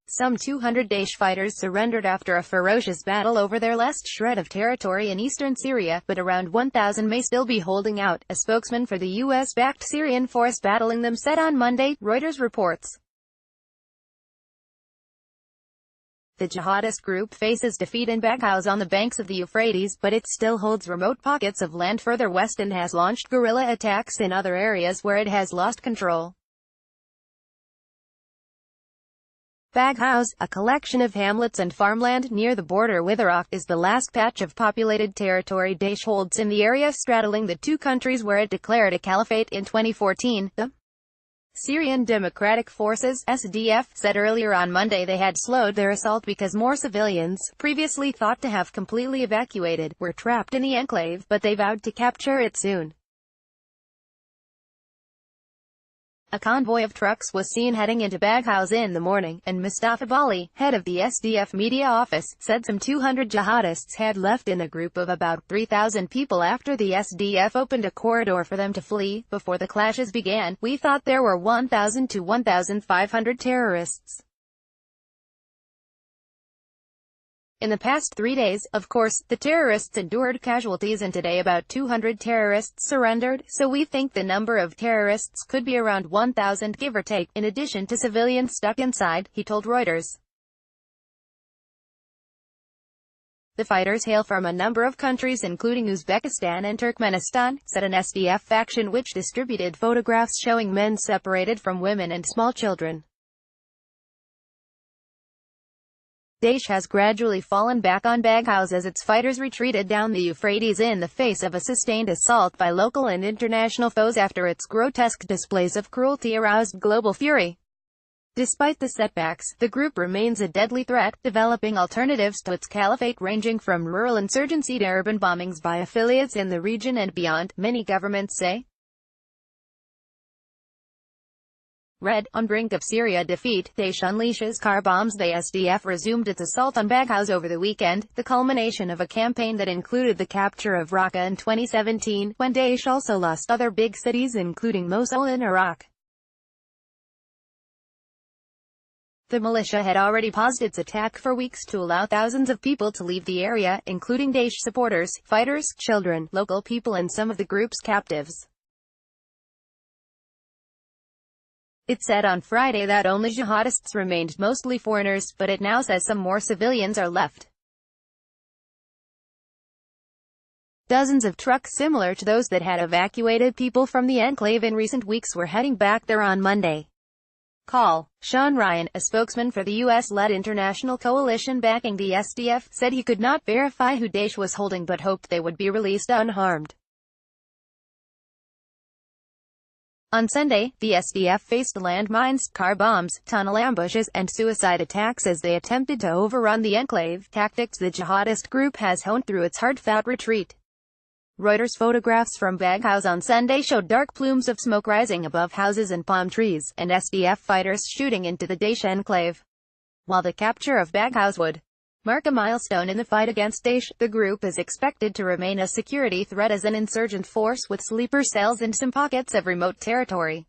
Some 200 Daesh fighters surrendered after a ferocious battle over their last shred of territory in eastern Syria, but around 1,000 may still be holding out, a spokesman for the US-backed Syrian force battling them said on Monday, Reuters reports. The jihadist group faces defeat in Baghouz on the banks of the Euphrates, but it still holds remote pockets of land further west and has launched guerrilla attacks in other areas where it has lost control. Baghouz, a collection of hamlets and farmland near the border with Iraq, is the last patch of populated territory Daesh holds in the area straddling the two countries where it declared a caliphate in 2014. The Syrian Democratic Forces (SDF) said earlier on Monday they had slowed their assault because more civilians, previously thought to have completely evacuated, were trapped in the enclave, but they vowed to capture it soon. A convoy of trucks was seen heading into Baghouz in the morning, and Mustafa Bali, head of the SDF media office, said some 200 jihadists had left in a group of about 3,000 people after the SDF opened a corridor for them to flee. Before the clashes began, we thought there were 1,000 to 1,500 terrorists. In the past 3 days, of course, the terrorists endured casualties and today about 200 terrorists surrendered, so we think the number of terrorists could be around 1,000 give or take, in addition to civilians stuck inside, he told Reuters. The fighters hail from a number of countries including Uzbekistan and Turkmenistan, said an SDF faction which distributed photographs showing men separated from women and small children. Daesh has gradually fallen back on Baghouz as its fighters retreated down the Euphrates in the face of a sustained assault by local and international foes after its grotesque displays of cruelty aroused global fury. Despite the setbacks, the group remains a deadly threat, developing alternatives to its caliphate ranging from rural insurgency to urban bombings by affiliates in the region and beyond, many governments say. Read, on brink of Syria defeat, Daesh unleashes car bombs. The SDF resumed its assault on Baghouz over the weekend, the culmination of a campaign that included the capture of Raqqa in 2017, when Daesh also lost other big cities including Mosul in Iraq. The militia had already paused its attack for weeks to allow thousands of people to leave the area, including Daesh supporters, fighters, children, local people and some of the group's captives. It said on Friday that only jihadists remained, mostly foreigners, but it now says some more civilians are left. Dozens of trucks similar to those that had evacuated people from the enclave in recent weeks were heading back there on Monday. Sean Ryan, a spokesman for the US-led international coalition backing the SDF, said he could not verify who Daesh was holding but hoped they would be released unharmed. On Sunday, the SDF faced landmines, car bombs, tunnel ambushes, and suicide attacks as they attempted to overrun the enclave, tactics the jihadist group has honed through its hard-fought retreat. Reuters photographs from Baghouz on Sunday showed dark plumes of smoke rising above houses and palm trees, and SDF fighters shooting into the Daesh enclave. While the capture of Baghouz would mark a milestone in the fight against Daesh, the group is expected to remain a security threat as an insurgent force with sleeper cells in some pockets of remote territory.